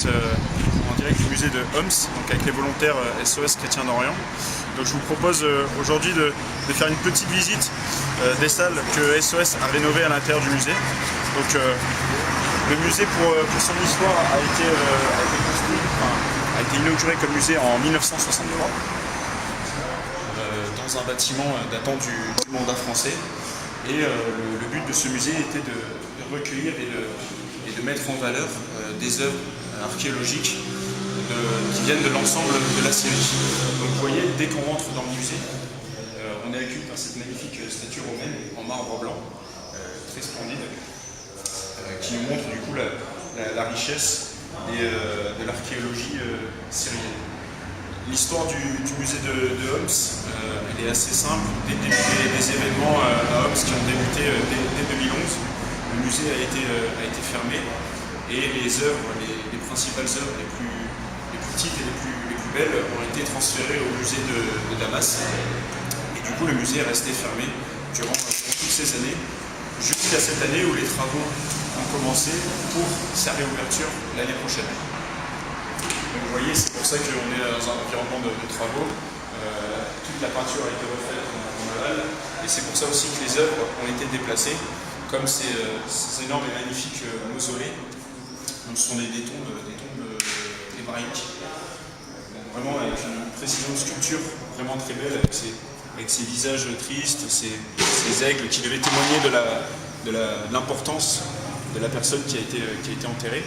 en direct du musée de Homs, donc avec les volontaires SOS Chrétiens d'Orient. Donc je vous propose aujourd'hui de faire une petite visite des salles que SOS a rénovées à l'intérieur du musée. Donc le musée pour son histoire a été construit, a été inauguré comme musée en 1963 dans un bâtiment datant du mandat français. Et le but de ce musée était de recueillir et de mettre en valeur des œuvres archéologiques qui viennent de l'ensemble de la Syrie. Donc vous voyez, dès qu'on rentre dans le musée, on est accueilli par cette magnifique statue romaine en marbre blanc, très splendide, qui nous montre du coup la richesse de l'archéologie syrienne. L'histoire du musée de Homs, elle est assez simple. Des événements à Homs qui ont débuté dès 2011, le musée a été fermé et les œuvres, les principales œuvres les plus petites et les plus belles ont été transférées au musée de Damas. Et du coup, le musée est resté fermé durant toutes ces années, jusqu'à cette année où les travaux ont commencé pour sa réouverture l'année prochaine. Donc vous voyez, c'est pour ça qu'on est dans un environnement de travaux. Toute la peinture a été refaite en aval, et c'est pour ça aussi que les œuvres ont été déplacées, comme ces énormes et magnifiques mausolées. Donc ce sont des tombes hébraïques, vraiment avec une précision de sculpture vraiment très belle, avec ces visages tristes, ces aigles qui devaient témoigner de l'importance de la personne qui a été enterrée.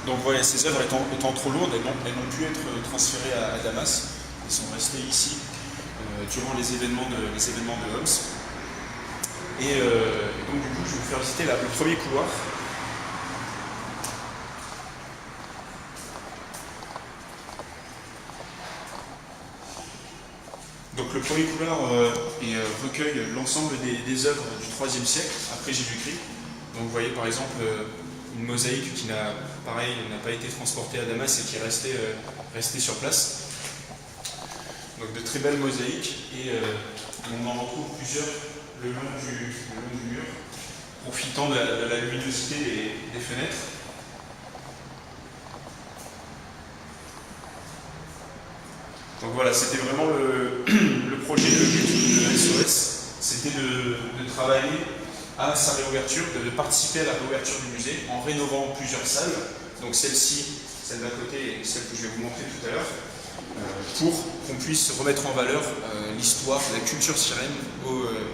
Donc voilà, ces œuvres étant trop lourdes, elles n'ont pu être transférées à Damas. Elles sont restées ici durant les événements de Homs. Et donc du coup, je vais vous faire visiter le premier couloir. Donc le premier couloir recueille l'ensemble des œuvres du IIIe siècle, après Jésus-Christ. Donc vous voyez par exemple une mosaïque qui n'a pas été transportée à Damas et qui est restée sur place. Donc de très belles mosaïques, et on en retrouve plusieurs le long du mur, profitant de la luminosité des fenêtres. Donc voilà, c'était vraiment le projet, le but de SOS, c'était de travailler à sa réouverture, de participer à la réouverture du musée en rénovant plusieurs salles, donc celle-ci, celle d'à côté et celle que je vais vous montrer tout à l'heure, pour qu'on puisse remettre en valeur l'histoire, la culture syrienne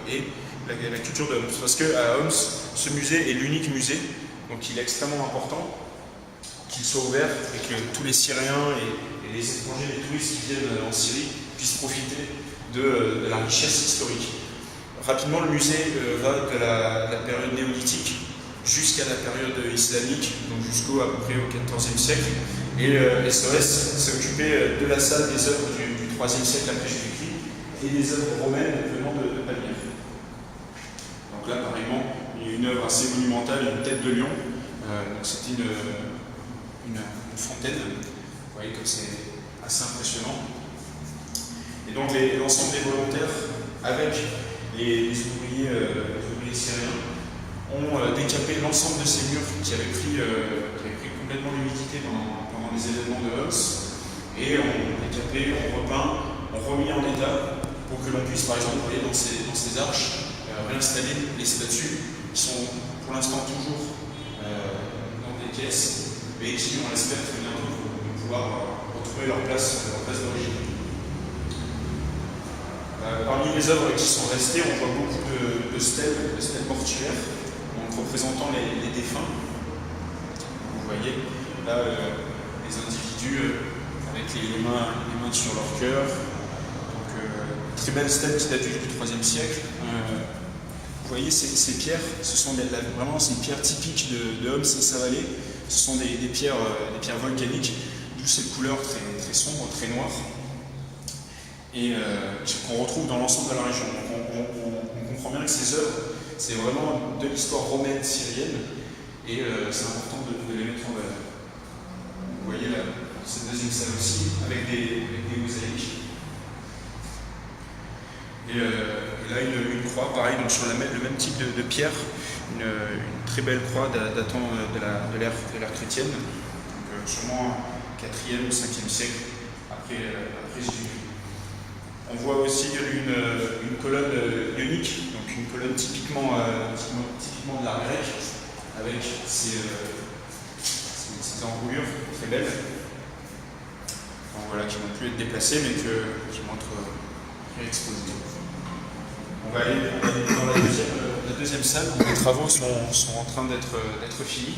et la culture de Homs. Parce qu'à Homs, ce musée est l'unique musée, donc il est extrêmement important qu'il soit ouvert et que tous les Syriens et les étrangers, les touristes qui viennent en Syrie puissent profiter de la richesse historique. Rapidement, le musée va de la période néolithique jusqu'à la période islamique, donc jusqu'à peu près au XIVe siècle. Et SOS s'est occupé de la salle des œuvres du IIIe siècle après Jésus-Christ et des œuvres romaines venant de Palmyre. Donc là, pareillement, il y a une œuvre assez monumentale, une tête de lion. C'était une fontaine. Vous voyez comme c'est assez impressionnant. Et donc l'ensemble des volontaires, avec les ouvriers syriens, ont décapé l'ensemble de ces murs qui avaient pris complètement l'humidité pendant les événements de Homs, et ont décapé, ont repeint, ont remis en état pour que l'on puisse, par exemple, voyez, dans ces arches, réinstaller les statues qui sont pour l'instant toujours dans des caisses, mais qui, on l'espère très bientôt, vont pouvoir retrouver leur place d'origine. Parmi les œuvres qui sont restées, on voit beaucoup de stèles mortuaires, donc représentant les défunts. Vous voyez là les individus avec les mains sur leur cœur. Donc très belle stèle qui date du IIIe siècle. Vous voyez ces pierres, ce sont vraiment c'est une pierre typique de Homs et sa vallée. Ce sont des pierres volcaniques, d'où cette couleur très sombre, très noire, et qu'on retrouve dans l'ensemble de la région. Donc on comprend bien que ces œuvres, c'est vraiment de l'histoire romaine syrienne, et c'est important de les mettre en valeur. Vous voyez là, cette deuxième salle aussi, avec des mosaïques. Et là, une croix, pareil, donc sur le même type de pierre, une très belle croix datant de l'ère chrétienne. Donc, sûrement 4e ou 5e siècle après Jésus-Christ. On voit aussi une colonne ionique, donc une colonne typiquement de l'art grec, avec ces enroulures très belles, donc, voilà, qui n'ont plus être déplacées, mais qui vont être exposées. On va aller dans la deuxième salle où les travaux sont en train d'être finis.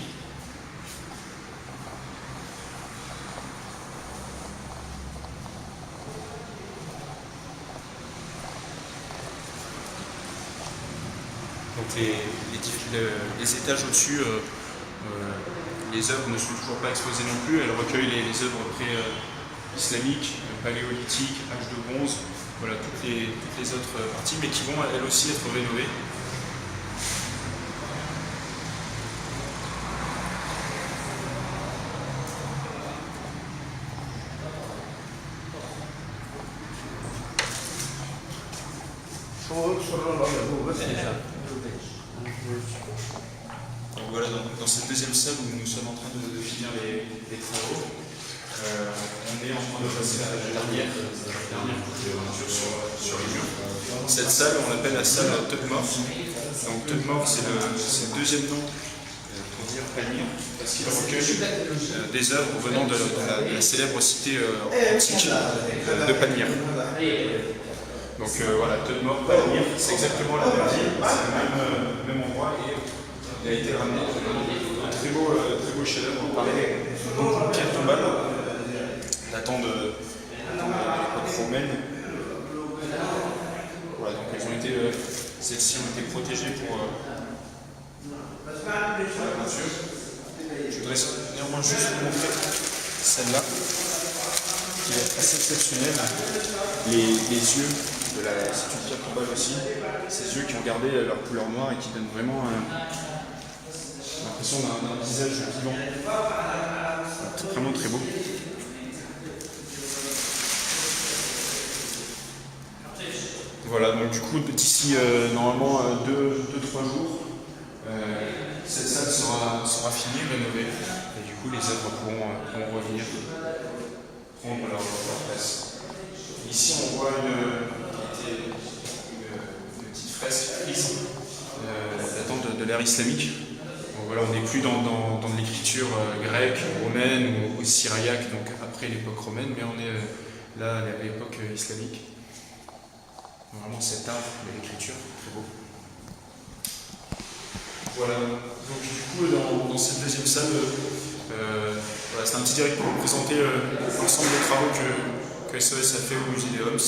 Donc les étages au-dessus, les œuvres ne sont toujours pas exposées non plus. Elles recueillent les œuvres pré-islamiques, paléolithiques, âge de bronze, voilà, toutes les autres parties, mais qui vont elles aussi être rénovées. Donc voilà, dans cette deuxième salle où nous sommes en train de finir les travaux, on est en train de passer la dernière couche de peinture sur les murs. Cette salle, on l'appelle la salle Todmor. Donc Todmor, c'est le deuxième nom pour dire Palmyre, parce qu'il recueille des œuvres venant de la célèbre cité antique de Palmyre. Donc voilà, Todmor, Palmyre, c'est exactement la même ville, c'est le même endroit, et il a été ramené un très beau chef-d'œuvre par une pierre tombale datant de l'époque romaine. Voilà, donc celles-ci ont été protégées pour la peinture. Je voudrais néanmoins juste vous montrer celle-là, qui est assez exceptionnelle. Les yeux c'est une pierre tombale aussi, ces yeux qui ont gardé leur couleur noire et qui donnent vraiment l'impression d'un visage vivant. C'est vraiment très beau. Voilà, donc du coup, d'ici normalement 2-3 jours, cette salle sera finie, rénovée, et du coup les œuvres pourront revenir prendre leur place. Ici, on voit une petite fresque frise datant de l'ère islamique. Donc voilà, on n'est plus dans de l'écriture grecque, romaine ou syriaque, donc après l'époque romaine, mais on est là à l'époque islamique. Vraiment cet art de l'écriture, très beau. Voilà, donc du coup dans cette deuxième salle, voilà, c'est un petit direct pour vous présenter l'ensemble des travaux que SOS a fait au musée des Homs.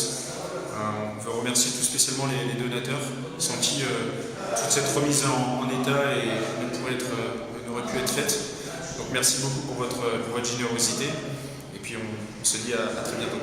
On veut remercier tout spécialement les donateurs, sans qui toute cette remise en état n'aurait pu être faite. Donc merci beaucoup pour votre générosité, et puis on se dit à très bientôt.